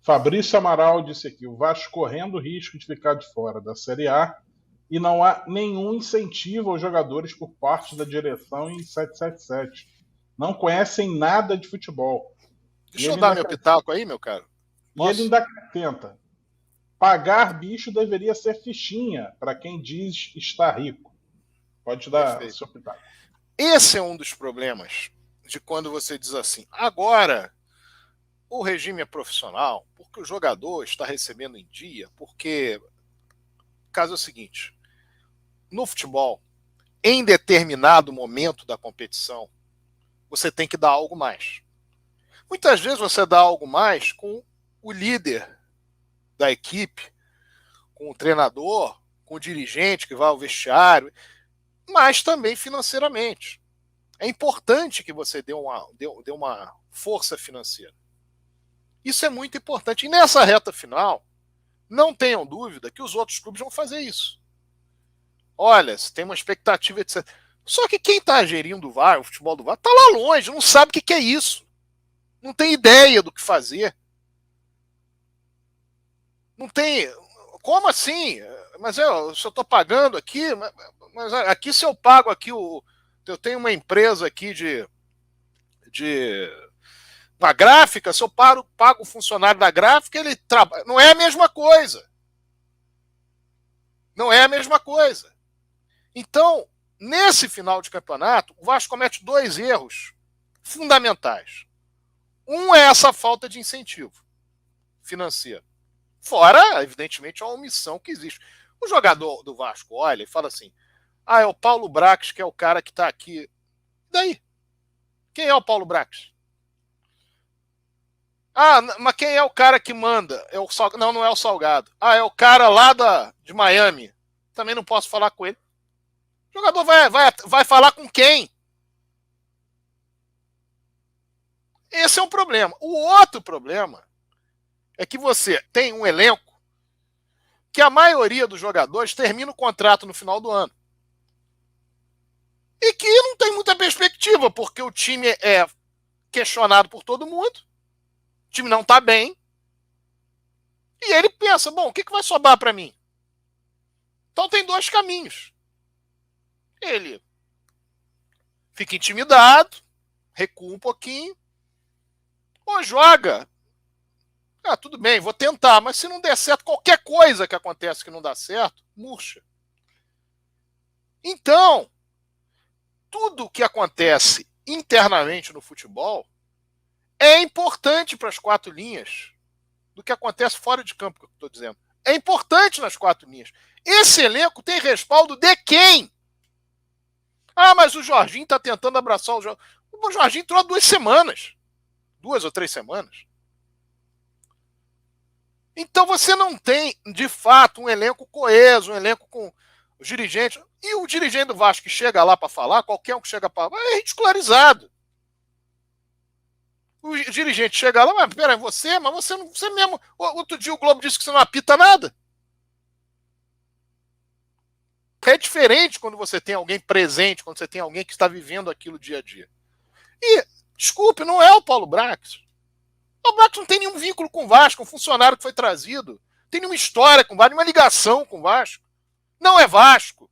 Fabrício Amaral disse aqui: o Vasco correndo o risco de ficar de fora da Série A e não há nenhum incentivo aos jogadores por parte da direção em 777. Não conhecem nada de futebol. E Deixa eu ele dar ainda, meu pitaco aí, meu caro. e ele Posso? ainda tenta. Pagar bicho deveria ser fichinha para quem diz estar rico. Pode dar Perfeito. seu pitaco. Esse é um dos problemas de quando você diz assim, agora o regime é profissional, porque o jogador está recebendo em dia, porque o caso é o seguinte, no futebol, em determinado momento da competição, você tem que dar algo mais. Muitas vezes você dá algo mais com o líder da equipe, com o treinador, com o dirigente que vai ao vestiário, mas também financeiramente. É importante que você dê uma força financeira. Isso é muito importante. E nessa reta final, não tenham dúvida que os outros clubes vão fazer isso. Olha, se tem uma expectativa, etc. Só que quem está gerindo o VAR, o futebol do VAR, está lá longe, não sabe o que é isso. Não tem ideia do que fazer. Não tem. Como assim? Mas se eu estou pagando aqui, mas aqui se eu pago aqui eu tenho uma empresa aqui de uma gráfica, se eu pago o funcionário da gráfica, ele trabalha. Não é a mesma coisa. Não é a mesma coisa. Então, nesse final de campeonato, o Vasco comete dois erros fundamentais. Um é essa falta de incentivo financeiro. Fora, evidentemente, a omissão que existe. O jogador do Vasco olha e fala assim: ah, é o Paulo Brax, que é o cara que está aqui. E daí? Quem é o Paulo Brax? Ah, mas quem é o cara que manda? É o Salgado? Não, não é o Salgado. Ah, é o cara lá de Miami. Também não posso falar com ele. O jogador vai falar com quem? Esse é um problema. O outro problema é que você tem um elenco que a maioria dos jogadores termina o contrato no final do ano. E que não tem muita perspectiva, porque o time é questionado por todo mundo, o time não está bem, e ele pensa, bom, o que vai sobrar para mim? Então tem dois caminhos. Ele fica intimidado, recua um pouquinho, ou joga. Ah, tudo bem, vou tentar, mas se não der certo, qualquer coisa que acontece que não dá certo, murcha. Então, tudo que acontece internamente no futebol é importante para as quatro linhas do que acontece fora de campo, que eu estou dizendo. É importante nas quatro linhas. Esse elenco tem respaldo de quem? Ah, mas o Jorginho está tentando abraçar o Jorginho. O Jorginho entrou há 2 semanas. 2 ou 3 semanas. Então você não tem, de fato, um elenco coeso, um elenco com os dirigentes. E o dirigente do Vasco que chega lá para falar, qualquer um que chega para falar, é ridicularizado. O dirigente chega lá, mas peraí, mas você mesmo. Outro dia o Globo disse que você não apita nada. É diferente quando você tem alguém presente, quando você tem alguém que está vivendo aquilo dia a dia. E, desculpe, não é o Paulo Brax. O Paulo Brax não tem nenhum vínculo com o Vasco, um funcionário que foi trazido. Não tem nenhuma história com o Vasco, nenhuma ligação com o Vasco. Não é Vasco.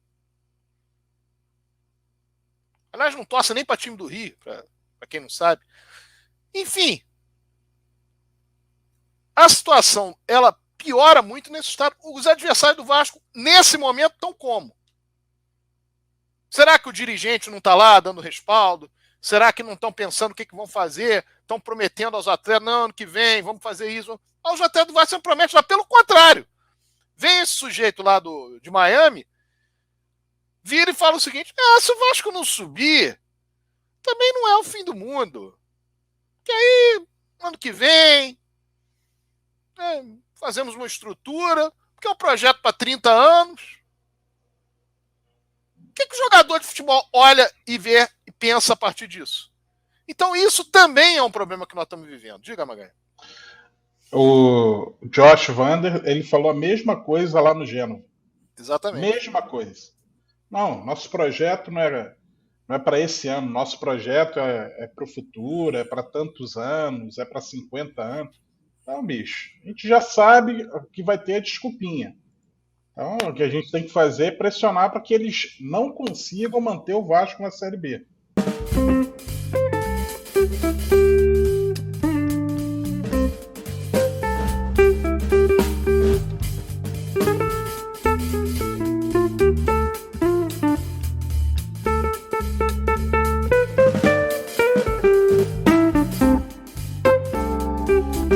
Aliás, não torce nem para time do Rio, para quem não sabe. Enfim, a situação, ela piora muito nesse estado. Os adversários do Vasco, nesse momento, estão como? Será que o dirigente não está lá dando respaldo? Será que não estão pensando o que vão fazer? Estão prometendo aos atletas, não, ano que vem, vamos fazer isso. Os atletas do Vasco não prometem, mas pelo contrário. Vem esse sujeito lá de Miami, vira e fala o seguinte, se o Vasco não subir, também não é o fim do mundo. Que aí, ano que vem, fazemos uma estrutura, porque é um projeto para 30 anos. O que o jogador de futebol olha e vê e pensa a partir disso? Então isso também é um problema que nós estamos vivendo. Diga, Magalhães. O Josh Vander, ele falou a mesma coisa lá no Genoa. Exatamente. Mesma coisa. Não, nosso projeto não é para esse ano, nosso projeto é para o futuro, é para tantos anos, é para 50 anos. Então, bicho, a gente já sabe que vai ter a desculpinha. Então, o que a gente tem que fazer é pressionar para que eles não consigam manter o Vasco na Série B.